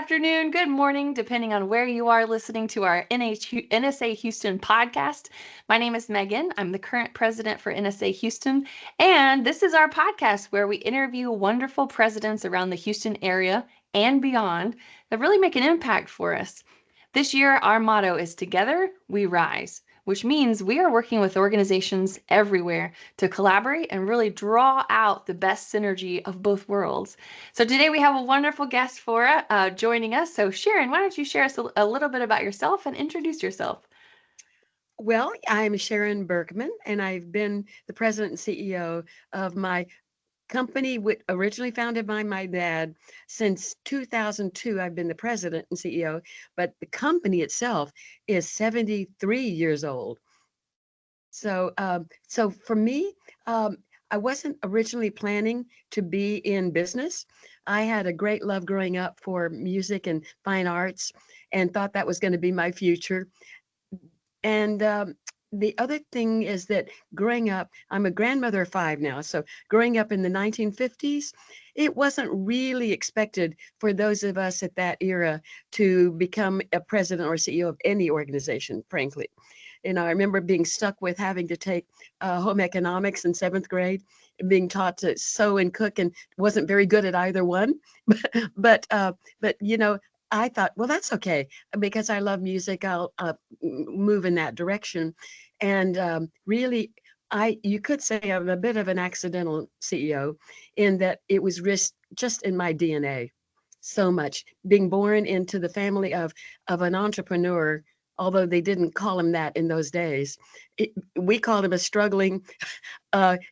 afternoon, good morning, depending on where you are listening to our NSA Houston podcast. My name is Megan. I'm the current president for NSA Houston, and this is our podcast where we interview wonderful presidents around the Houston area and beyond that really make an impact for us. This year, our motto is Together We Rise, which means we are working with organizations everywhere to collaborate and really draw out the best synergy of both worlds. So today we have a wonderful guest for joining us. So Sharon, why don't you share us a little bit about yourself and introduce yourself? Well, I'm Sharon Birkman, and I've been the president and CEO of my company, originally founded by my dad. Since 2002, I've been the president and CEO, but the company itself is 73 years old. So for me, I wasn't originally planning to be in business. I had a great love growing up for music and fine arts, and thought that was going to be my future. And the other thing is that growing up, I'm a grandmother of five now. So growing up in the 1950s, it wasn't really expected for those of us at that era to become a president or CEO of any organization, frankly. I remember being stuck with having to take home economics in seventh grade, being taught to sew and cook, and wasn't very good at either one. But I thought, well, that's okay because I love music. I'll move in that direction. And really, you could say I'm a bit of an accidental CEO in that it was just in my DNA so much. Being born into the family of an entrepreneur, although they didn't call him that in those days. We called him a struggling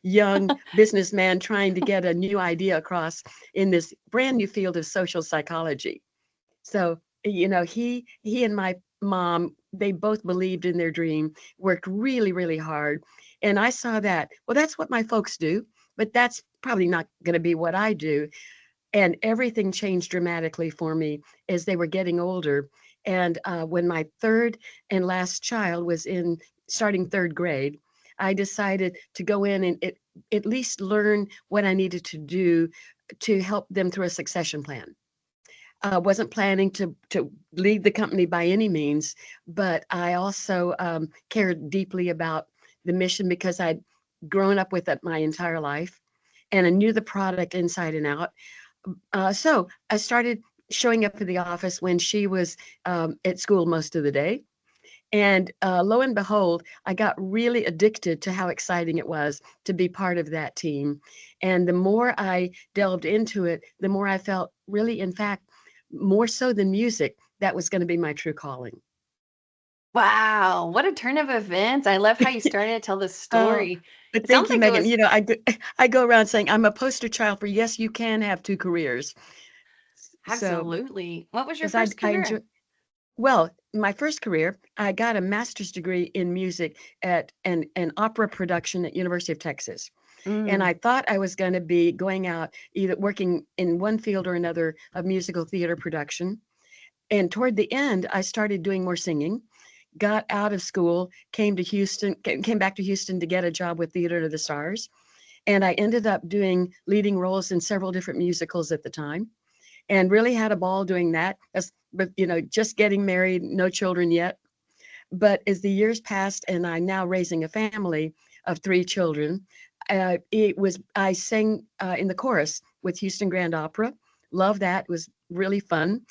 young businessman trying to get a new idea across in this brand new field of social psychology. So, he and my mom, they both believed in their dream, worked really, really hard. And I saw that, well, that's what my folks do, but that's probably not going to be what I do. And everything changed dramatically for me as they were getting older. And when my third and last child was in starting third grade, I decided to go in and at least learn what I needed to do to help them through a succession plan. Wasn't planning to lead the company by any means, but I also cared deeply about the mission because I'd grown up with it my entire life, and I knew the product inside and out. So I started showing up at the office when she was at school most of the day. And lo and behold, I got really addicted to how exciting it was to be part of that team. And the more I delved into it, the more I felt really, in fact, more so than music, that was going to be my true calling. Wow, what a turn of events. I love how you started to tell this Oh, story. but It sounds thank you, like it Megan. was I go around saying I'm a poster child for yes, you can have two careers. So, absolutely. What was your because I first I enjoy career? well, my first career, I got a master's degree in music at an opera production at University of Texas. And Mm. I thought I was going to be going out either working in one field or another of musical theater production. And toward the end, I started doing more singing, got out of school, came back to Houston to get a job with Theater of the Stars. And I ended up doing leading roles in several different musicals at the time and really had a ball doing that. But, just getting married, no children yet. But as the years passed and I'm now raising a family of three children, I sang in the chorus with Houston Grand Opera. Love that. It was really fun.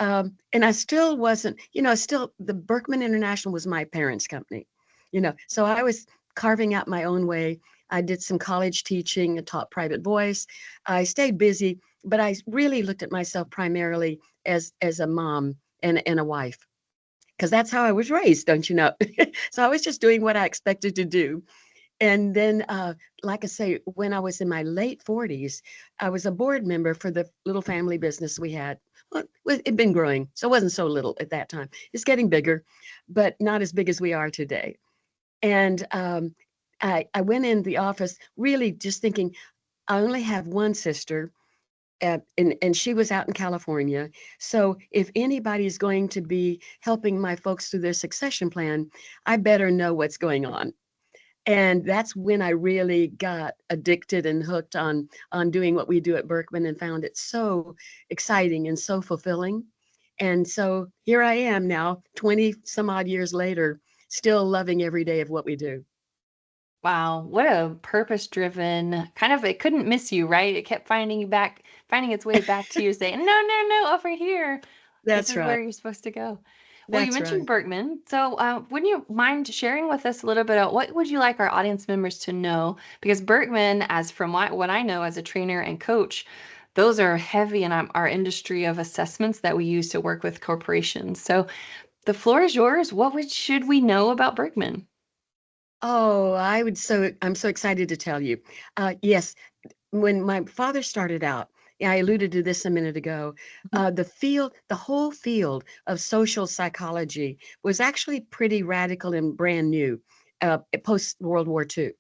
And I still wasn't, still the Birkman International was my parents' company, so I was carving out my own way. I did some college teaching and taught private voice. I stayed busy, but I really looked at myself primarily as a mom and a wife because that's how I was raised, don't you know? So I was just doing what I expected to do. And then, like I say, when I was in my late 40s, I was a board member for the little family business we had. Well, it'd been growing, so it wasn't so little at that time. It's getting bigger, but not as big as we are today. And I went in the office really just thinking, I only have one sister, and she was out in California. So if anybody is going to be helping my folks through their succession plan, I better know what's going on. And that's when I really got addicted and hooked on doing what we do at Birkman and found it so exciting and so fulfilling. And so here I am now, 20 some odd years later, still loving every day of what we do. Wow, what a purpose-driven kind of it couldn't miss you, right? It kept finding you back, finding its way back to you saying, "No, no, no, over here. This That's is right. where you're supposed to go." Well, you That's mentioned right. Berkman. So, wouldn't you mind sharing with us a little bit of what would you like our audience members to know? Because Berkman, as from what I know as a trainer and coach, those are heavy in our industry of assessments that we use to work with corporations. So, the floor is yours. Should we know about Berkman? Oh, I'm so excited to tell you. Yes, when my father started out, yeah, I alluded to this a minute ago, the whole field of social psychology was actually pretty radical and brand new post World War II.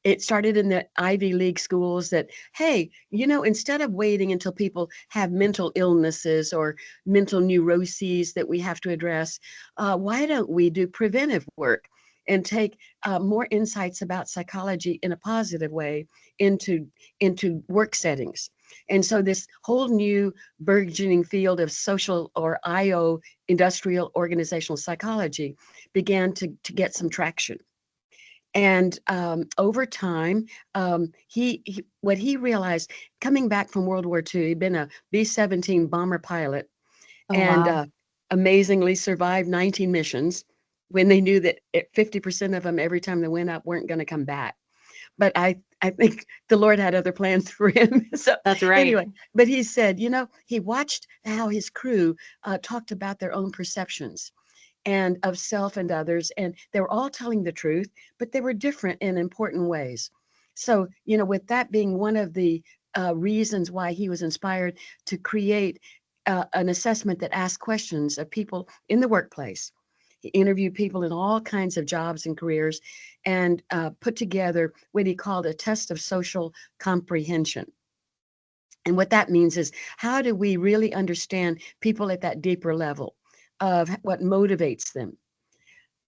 It started in the Ivy League schools that, hey, instead of waiting until people have mental illnesses or mental neuroses that we have to address, why don't we do preventive work and take more insights about psychology in a positive way into work settings? And so this whole new burgeoning field of social or IO, industrial organizational psychology, began to get some traction. And over time, what he realized coming back from World War II, he'd been a B-17 bomber pilot Oh, and wow. amazingly survived 19 missions when they knew that 50% of them every time they went up weren't going to come back. But I think the Lord had other plans for him. So That's right. anyway, but he said, he watched how his crew talked about their own perceptions and of self and others. And they were all telling the truth, but they were different in important ways. So, with that being one of the reasons why he was inspired to create an assessment that asked questions of people in the workplace. He interviewed people in all kinds of jobs and careers and put together what he called a test of social comprehension. And what that means is how do we really understand people at that deeper level of what motivates them?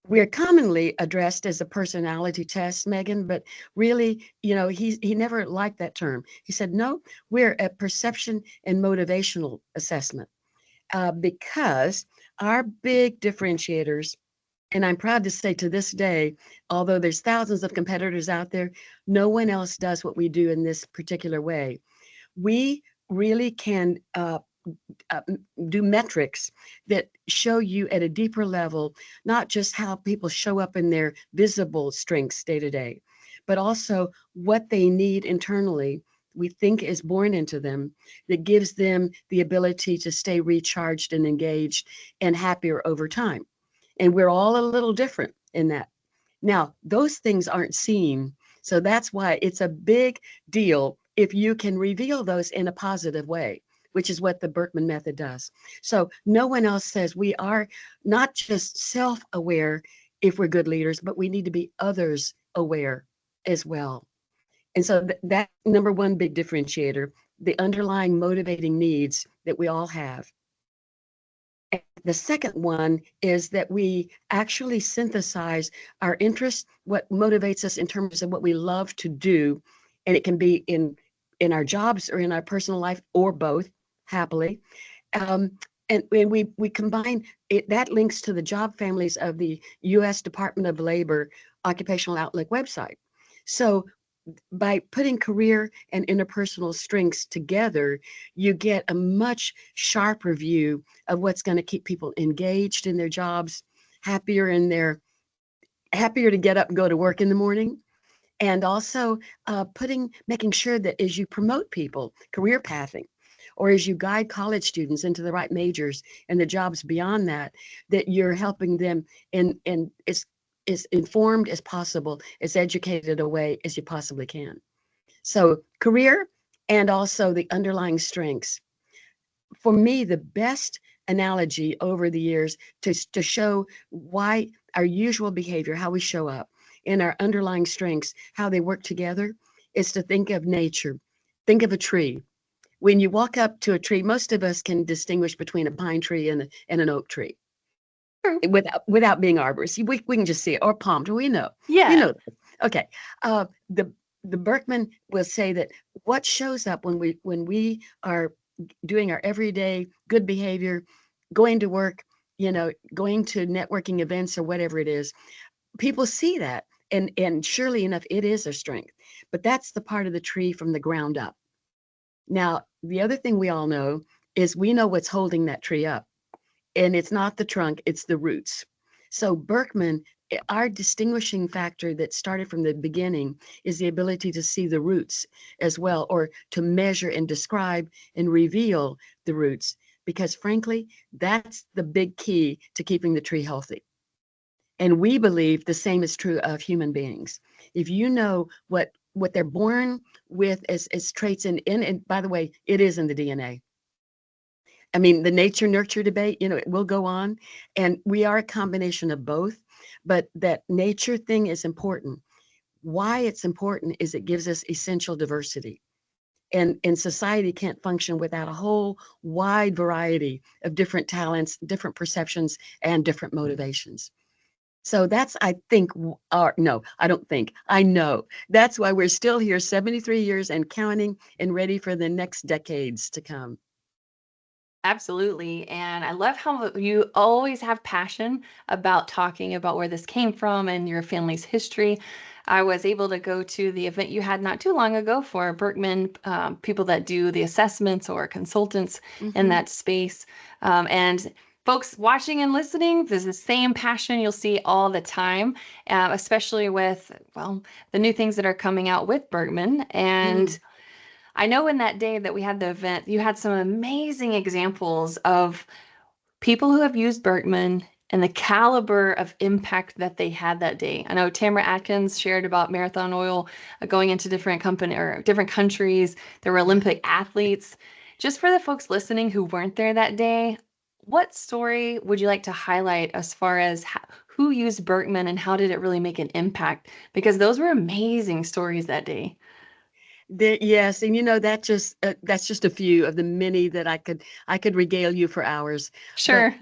We're commonly addressed as a personality test, Megan, but really, he never liked that term. He said, no, we're a perception and motivational assessment because our big differentiators, and I'm proud to say to this day, although there's thousands of competitors out there, no one else does what we do in this particular way. We really can uh, do metrics that show you at a deeper level, not just how people show up in their visible strengths day to day, but also what they need internally. We think is born into them that gives them the ability to stay recharged and engaged and happier over time. And we're all a little different in that. Now, those things aren't seen. So that's why it's a big deal if you can reveal those in a positive way, which is what the Birkman Method does. So no one else says we are not just self aware if we're good leaders, but we need to be others aware as well. And so that number one big differentiator, the underlying motivating needs that we all have. The second one is that we actually synthesize our interests, what motivates us in terms of what we love to do, and it can be in our jobs or in our personal life or both, happily. And we combine it. That links to the job families of the U.S. Department of Labor Occupational Outlook website. So by putting career and interpersonal strengths together, you get a much sharper view of what's going to keep people engaged in their jobs, happier in their happier to get up and go to work in the morning, and also making sure that as you promote people career pathing, or as you guide college students into the right majors and the jobs beyond that, that you're helping them in as informed as possible, as educated a way as you possibly can. So career and also the underlying strengths. For me, the best analogy over the years to show why our usual behavior, how we show up, and our underlying strengths, how they work together, is to think of nature. Think of a tree. When you walk up to a tree, most of us can distinguish between a pine tree and an oak tree True. without being arborists. We can just see it, or palm tree. We know. You Yeah. know. Okay. The Berkman will say that what shows up when we are doing our everyday good behavior, going to work, going to networking events or whatever it is, people see that. And surely enough, it is a strength. But that's the part of the tree from the ground up. Now, the other thing we all know is we know what's holding that tree up. And it's not the trunk, it's the roots. So Birkman, our distinguishing factor that started from the beginning is the ability to see the roots as well, or to measure and describe and reveal the roots. Because frankly, that's the big key to keeping the tree healthy. And we believe the same is true of human beings. If you know what they're born with as traits, and by the way, it is in the DNA. I mean, the nature nurture debate, it will go on. And we are a combination of both, but that nature thing is important. Why it's important is it gives us essential diversity. And society can't function without a whole wide variety of different talents, different perceptions, and different motivations. So that's, I think, or no, I don't think, I know. That's why we're still here 73 years and counting and ready for the next decades to come. Absolutely. And I love how you always have passion about talking about where this came from and your family's history. I was able to go to the event you had not too long ago for Birkman, people that do the assessments or consultants in Mm-hmm. that space. And folks watching and listening, there's the same passion you'll see all the time, especially with, well, the new things that are coming out with Birkman. Mm. And I know in that day that we had the event, you had some amazing examples of people who have used Birkman and the caliber of impact that they had that day. I know Tamara Atkins shared about Marathon Oil going into different company or different countries. There were Yeah. Olympic athletes. Just for the folks listening who weren't there that day, what story would you like to highlight as far as who used Birkman and how did it really make an impact? Because those were amazing stories that day. Yes, and that's just a few of the many that I could regale you for hours. But Sure.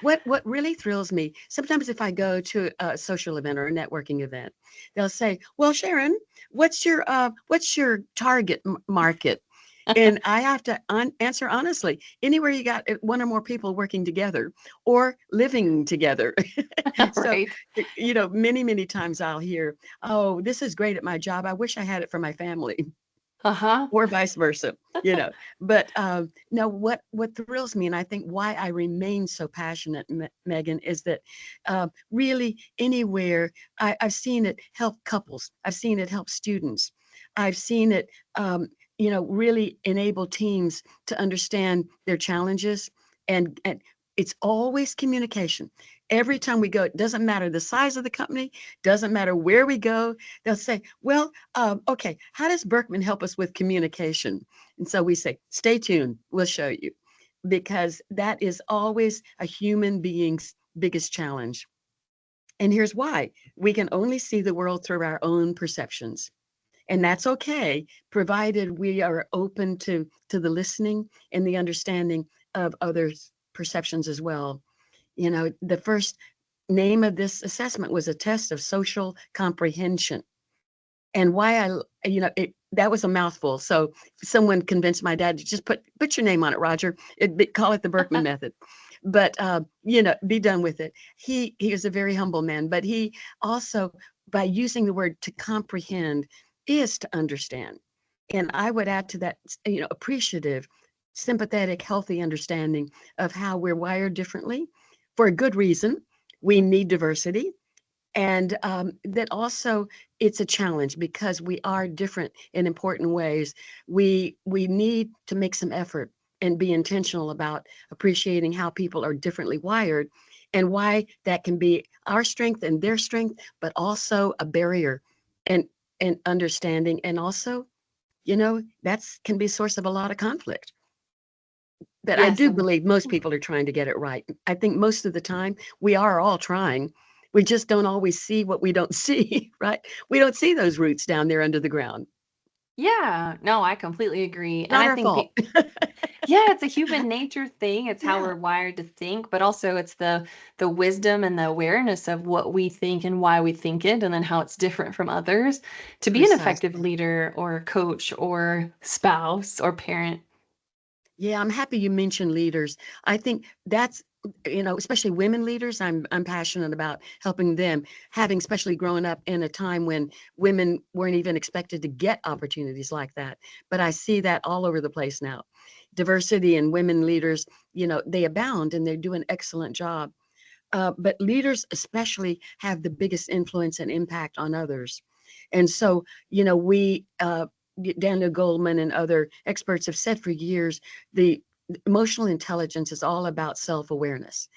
what really thrills me, sometimes if I go to a social event or a networking event, they'll say, "Well, Sharon, what's your target market?" And I have to answer honestly, anywhere you got one or more people working together or living together. So, Right. many, many times I'll hear, "Oh, this is great at my job. I wish I had it for my family." Uh-huh. Or vice versa. But no, what thrills me, and I think why I remain so passionate, Megan, is that really anywhere I've seen it help couples, I've seen it help students, I've seen it, really enable teams to understand their challenges, and it's always communication. Every time we go, it doesn't matter the size of the company, doesn't matter where we go. They'll say, "Well, okay, how does Birkman help us with communication?" And so we say, "Stay tuned, we'll show you," because that is always a human being's biggest challenge. And here's why: we can only see the world through our own perceptions. And that's okay, provided we are open to the listening and the understanding of others' perceptions as well. The first name of this assessment was a test of social comprehension. And why that was a mouthful. So someone convinced my dad to just put your name on it, Roger. Call it the Birkman method. But be done with it. He is a very humble man, but he also, by using the word to comprehend, is to understand. And I would add to that, appreciative, sympathetic, healthy understanding of how we're wired differently for a good reason. We need diversity, and that also it's a challenge because we are different in important ways. We need to make some effort and be intentional about appreciating how people are differently wired, and why that can be our strength and their strength, but also a barrier, and understanding, and also that's can be a source of a lot of conflict. But I Yes. do believe most people are trying to get it right. I think most of the time we are all trying. We just don't always see what we don't see, right? We don't see those roots down there under the ground. Yeah, no, I completely agree. And Not I our think, fault. yeah, it's a human nature thing. It's how Yeah, we're wired to think, but also it's the wisdom and the awareness of what we think and why we think it, and then how it's different from others to be an effective precisely. leader or coach or spouse or parent. Yeah, I'm happy you mentioned leaders. I think that's especially women leaders. I'm passionate about helping them, having especially grown up in a time when women weren't even expected to get opportunities like that. But I see that all over the place now. Diversity and women leaders, they abound and they do an excellent job. But leaders especially have the biggest influence and impact on others. And so, we, Daniel Goldman and other experts have said for years, the emotional intelligence is all about self-awareness.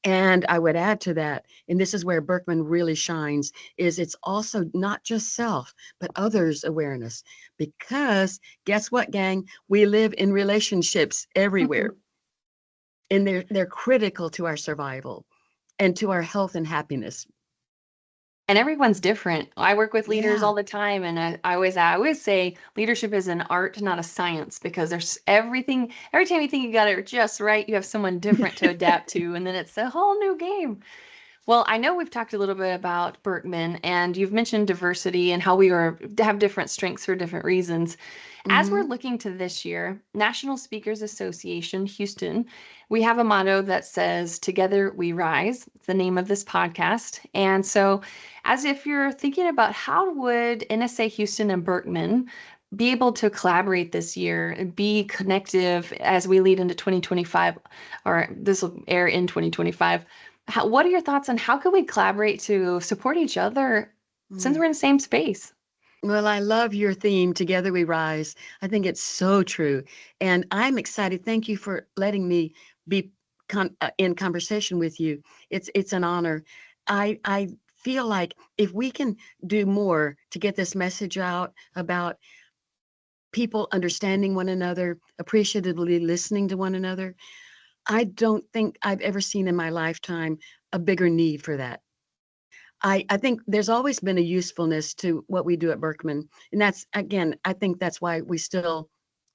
And I would add to that, and this is where Birkman really shines, is it's also not just self, but others' awareness. Because guess what, gang? We live in relationships everywhere, and they're critical to our survival and to our health and happiness. And everyone's different. I work with leaders Yeah. all the time, and I always say leadership is an art, not a science, because there's everything. Every time you think you got it just right, you have someone different to adapt to, and then it's a whole new game. Well, I know we've talked a little bit about Birkman, and you've mentioned diversity and how we have different strengths for different reasons. As we're Hmm. looking to this year, National Speakers Association Houston, we have a motto that says, "Together we rise." It's the name of this podcast. And so, as if you're thinking about how would NSA Houston and Birkman be able to collaborate this year and be connective as we lead into 2025, or this will air in 2025. What are your thoughts on how can we collaborate to support each other since we're in the same space? Well, I love your theme, Together We Rise. I think it's so true. And I'm excited. Thank you for letting me be in conversation with you. It's an honor. I feel like if we can do more to get this message out about people understanding one another, appreciatively listening to one another, I don't think I've ever seen in my lifetime a bigger need for that. I think there's always been a usefulness to what we do at Berkman. And that's, again, I think that's why we still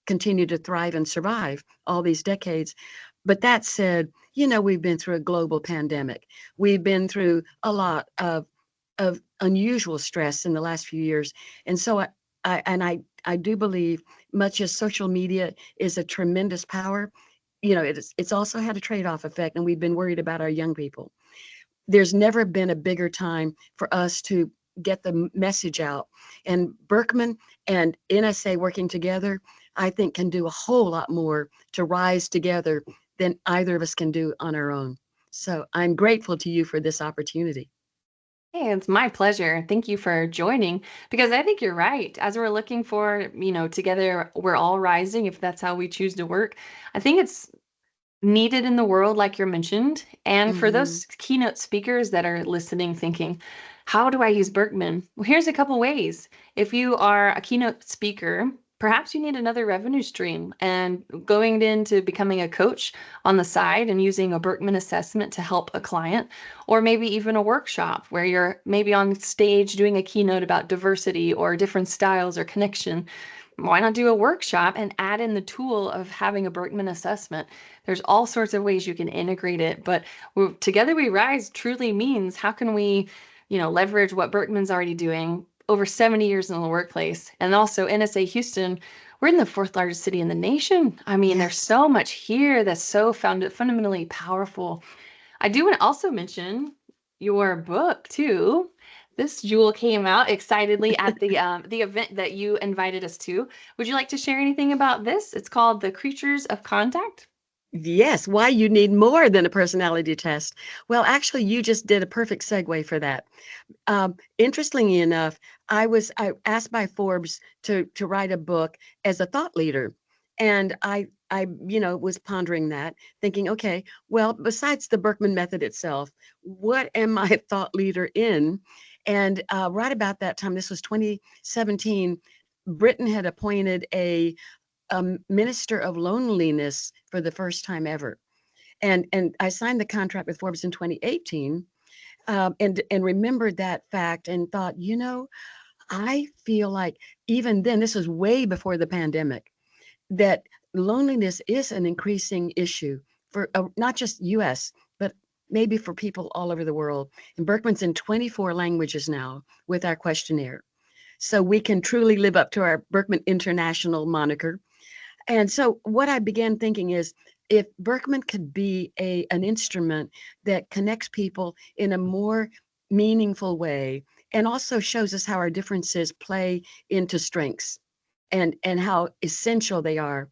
continue to thrive and survive all these decades. But that said, we've been through a global pandemic. We've been through a lot of unusual stress in the last few years. And so I do believe, much as social media is a tremendous power, it's also had a trade-off effect, and we've been worried about our young people. There's never been a bigger time for us to get the message out. And Berkman and NSA working together, I think, can do a whole lot more to rise together than either of us can do on our own. So I'm grateful to you for this opportunity. Hey, it's my pleasure. Thank you for joining because I think you're right. As we're looking for, together we're all rising, if that's how we choose to work. I think it's needed in the world, like you mentioned. And for Hmm. those keynote speakers that are listening, thinking, how do I use Berkman? Well, here's a couple ways. If you are a keynote speaker, perhaps you need another revenue stream and going into becoming a coach on the side and using a Berkman assessment to help a client, or maybe even a workshop where you're maybe on stage doing a keynote about diversity or different styles or connection. Why not do a workshop and add in the tool of having a Berkman assessment? There's all sorts of ways you can integrate it, but Together We Rise truly means how can we, leverage what Berkman's already doing over 70 years in the workplace. And also NSA Houston, we're in the fourth largest city in the nation. I mean, there's Yes. so much here that's so fundamentally powerful. I do want to also mention your book too. This jewel came out excitedly at the event that you invited us to. Would you like to share anything about this? It's called The Creatures of Contact. Yes, why you need more than a personality test. Well, actually, you just did a perfect segue for that. Interestingly enough, I asked by Forbes to write a book as a thought leader, and I was pondering that, thinking, okay, well, besides the Birkman method itself, what am I a thought leader in? And right about that time, this was 2017, Britain had appointed a minister of loneliness for the first time ever, and I signed the contract with Forbes in 2018, and remembered that fact and thought, I feel like even then, this was way before the pandemic, that loneliness is an increasing issue for not just US, but maybe for people all over the world. And Berkman's in 24 languages now with our questionnaire. So we can truly live up to our Birkman International moniker. And so what I began thinking is, if Berkman could be an instrument that connects people in a more meaningful way and also shows us how our differences play into strengths and how essential they are.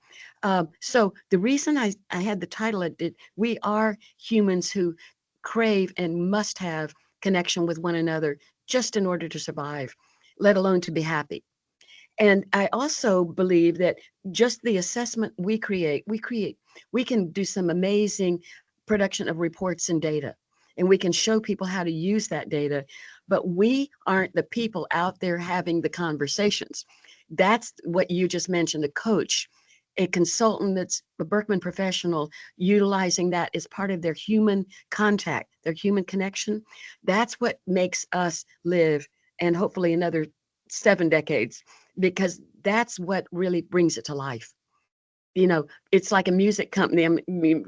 So the reason I had the title, we are humans who crave and must have connection with one another just in order to survive, let alone to be happy. And I also believe that just the assessment we can do some amazing production of reports and data, and we can show people how to use that data, but we aren't the people out there having the conversations. That's what you just mentioned, a coach, a consultant that's a Berkman professional utilizing that as part of their human contact, their human connection. That's what makes us live, and hopefully another 7 decades, because that's what really brings it to life. It's like a music company.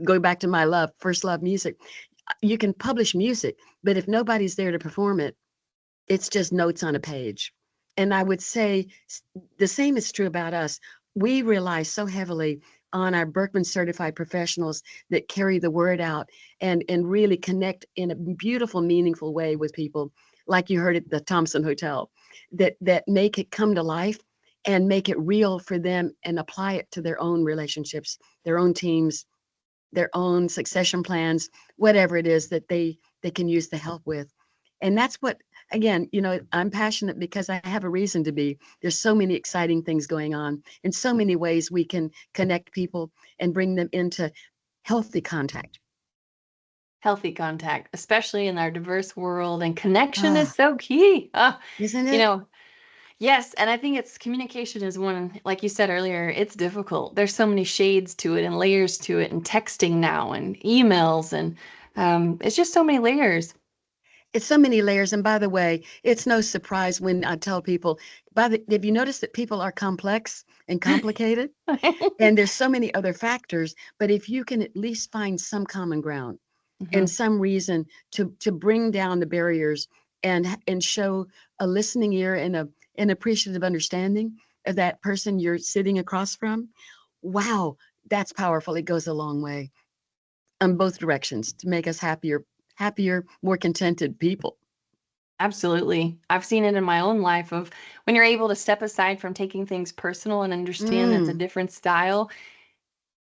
Go back to my first love music. You can publish music, but if nobody's there to perform it, it's just notes on a page. And I would say the same is true about us. We rely so heavily on our Berkman certified professionals that carry the word out and really connect in a beautiful, meaningful way with people, like you heard at the Thompson Hotel, that make it come to life and make it real for them and apply it to their own relationships, their own teams, their own succession plans, whatever it is that they can use the help with. And that's what, again, I'm passionate because I have a reason to be. There's so many exciting things going on, in so many ways we can connect people and bring them into healthy contact. Healthy contact, especially in our diverse world, and connection is Ah, so key. isn't You it? know, yes, and I think it's communication is one, like you said earlier, it's difficult. There's so many shades to it and layers to it, and texting now and emails, and it's just so many layers. It's so many layers. And by the way, it's no surprise when I tell people, have you noticed that people are complex and complicated? And there's so many other factors, but if you can at least find some common ground and Hmm. some reason to bring down the barriers and show a listening ear and an appreciative understanding of that person you're sitting across from, wow, that's powerful. It goes a long way on both directions to make us happier, more contented people. Absolutely. I've seen it in my own life of when you're able to step aside from taking things personal and understand it's a Mm, different style,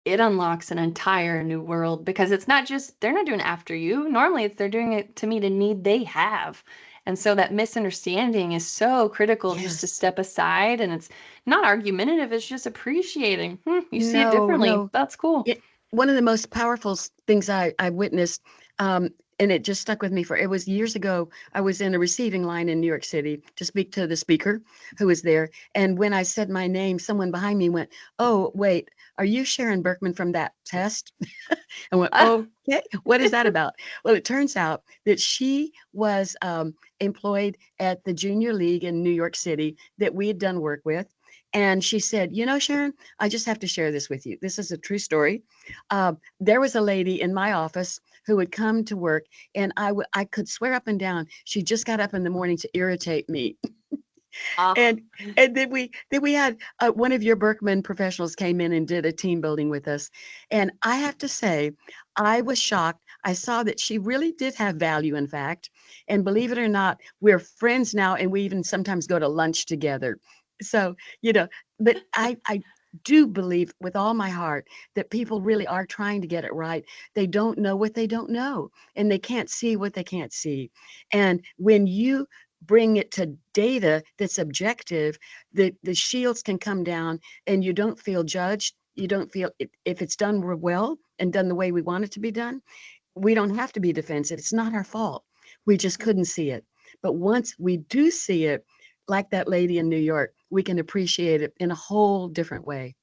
it unlocks an entire new world because it's not just they're not doing it after you. Normally it's they're doing it to meet a need they have. And so that misunderstanding is so critical just to yes. step aside, and it's not argumentative, it's just appreciating. You see it No, differently. no. That's cool. One of the most powerful things I witnessed, and it just stuck with me it was years ago. I was in a receiving line in New York City to speak to the speaker who was there. And when I said my name, someone behind me went, "Oh, wait, are you Sharon Birkman from that test?" I went, Ah, "Okay, what is that about?" Well, it turns out that she was employed at the junior league in New York City that we had done work with. And she said, Sharon, I just have to share this with you. This is a true story. There was a lady in my office who would come to work, and I could swear up and down she just got up in the morning to irritate me. ah. And and then we had one of your Berkman professionals came in and did a team building with us, and I have to say, I was shocked. I saw that she really did have value, in fact, and believe it or not, we're friends now, and we even sometimes go to lunch together. So but I do believe with all my heart that people really are trying to get it right. They don't know what they don't know, and they can't see what they can't see. And when you bring it to data that's objective, the shields can come down and you don't feel judged. You don't feel if it's done well and done the way we want it to be done, we don't have to be defensive. It's not our fault. We just couldn't see it. But once we do see it, like that lady in New York, we can appreciate it in a whole different way.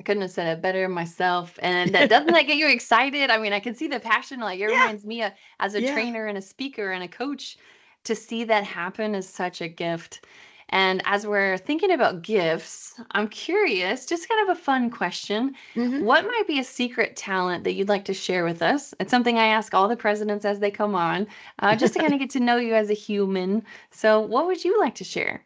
I couldn't have said it better myself. And that doesn't that get you excited? I mean, I can see the passion. Like it Yeah, reminds me as a yeah. trainer and a speaker and a coach, to see that happen is such a gift. And as we're thinking about gifts, I'm curious, just kind of a fun question. Hmm. What might be a secret talent that you'd like to share with us? It's something I ask all the presidents as they come on, just to kind of get to know you as a human. So, what would you like to share?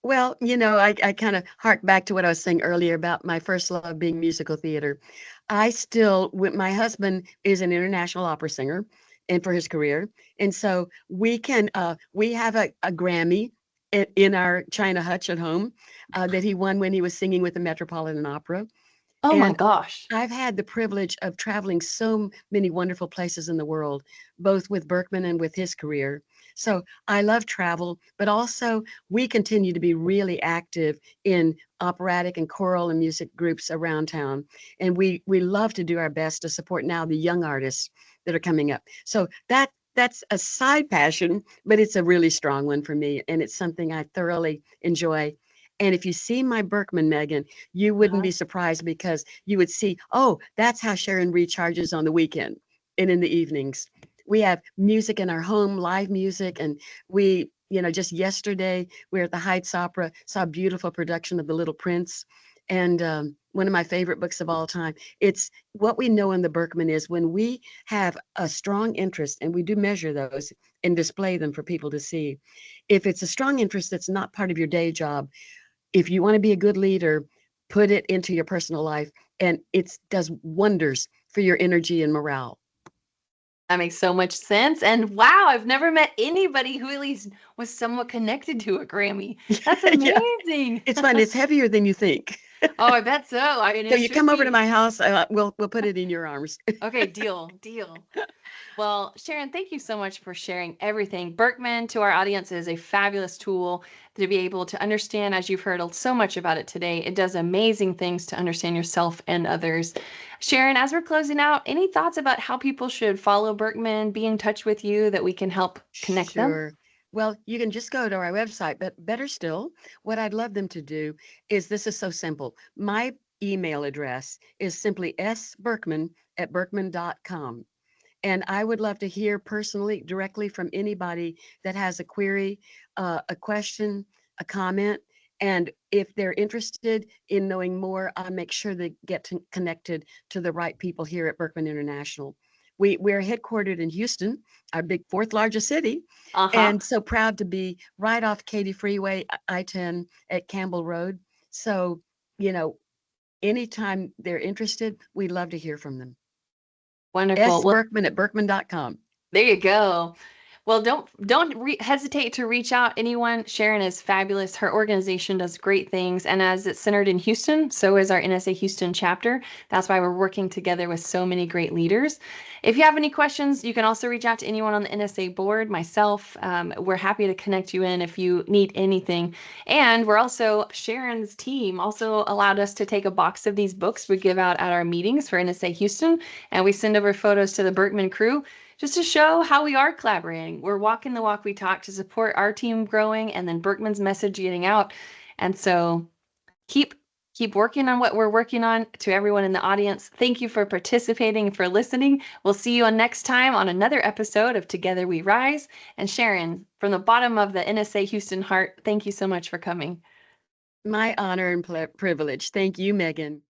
Well, I kind of hark back to what I was saying earlier about my first love being musical theater. My husband is an international opera singer and for his career. And so we have a Grammy in our China hutch at home that he won when he was singing with the Metropolitan Opera. Oh my And gosh. I've had the privilege of traveling so many wonderful places in the world, both with Birkman and with his career. So I love travel, but also we continue to be really active in operatic and choral and music groups around town. And we love to do our best to support now the young artists that are coming up. So that's a side passion, but it's a really strong one for me. And it's something I thoroughly enjoy. And if you see my Birkman, Megan, you wouldn't Uh-huh. be surprised because you would see, oh, that's how Sharon recharges on the weekend and in the evenings. We have music in our home, live music, and just yesterday we were at the Heights Opera, saw a beautiful production of The Little Prince, and one of my favorite books of all time. It's what we know in the Berkman is when we have a strong interest, and we do measure those and display them for people to see. If it's a strong interest that's not part of your day job, if you want to be a good leader, put it into your personal life, and it does wonders for your energy and morale. That makes so much sense. And wow, I've never met anybody who at least was somewhat connected to a Grammy. That's Yeah, amazing. it's fun. It's heavier than you think. Oh, I bet so. I mean, So it you should come over to be. my house, we'll put it in your arms. Okay, deal, deal. Well, Sharon, thank you so much for sharing everything. Birkman to our audience is a fabulous tool to be able to understand, as you've heard so much about it today. It does amazing things to understand yourself and others. Sharon, as we're closing out, any thoughts about how people should follow Birkman, be in touch with you that we can help connect them? Sure. Well, you can just go to our website, but better still, what I'd love them to do is this is so simple. My email address is simply sberkman@berkman.com. And I would love to hear personally, directly from anybody that has a query, a question, a comment. And if they're interested in knowing more, I'll make sure they connected to the right people here at Birkman International. We're headquartered in Houston, our big fourth largest city, Uh-huh. and so proud to be right off Katy Freeway, I-10 at Campbell Road. So, you know, anytime they're interested, we'd love to hear from them. Wonderful. S. Well, Berkman at Berkman.com. there you go. Well, don't hesitate to reach out. Anyone, Sharon is fabulous. Her organization does great things, and as it's centered in Houston, so is our NSA Houston chapter. That's why we're working together with so many great leaders. If you have any questions, you can also reach out to anyone on the NSA board, myself. We're happy to connect you in if you need anything. And we're also Sharon's team also allowed us to take a box of these books we give out at our meetings for NSA Houston, and we send over photos to the Birkman crew just to show how we are collaborating. We're walking the walk we talk to support our team growing and then Birkman's message getting out. And so keep keep working on what we're working on. To everyone in the audience, thank you for participating and for listening. We'll see you on next time on another episode of Together We Rise. And Sharon, from the bottom of the NSA Houston heart, thank you so much for coming. My honor and privilege. Thank you, Megan.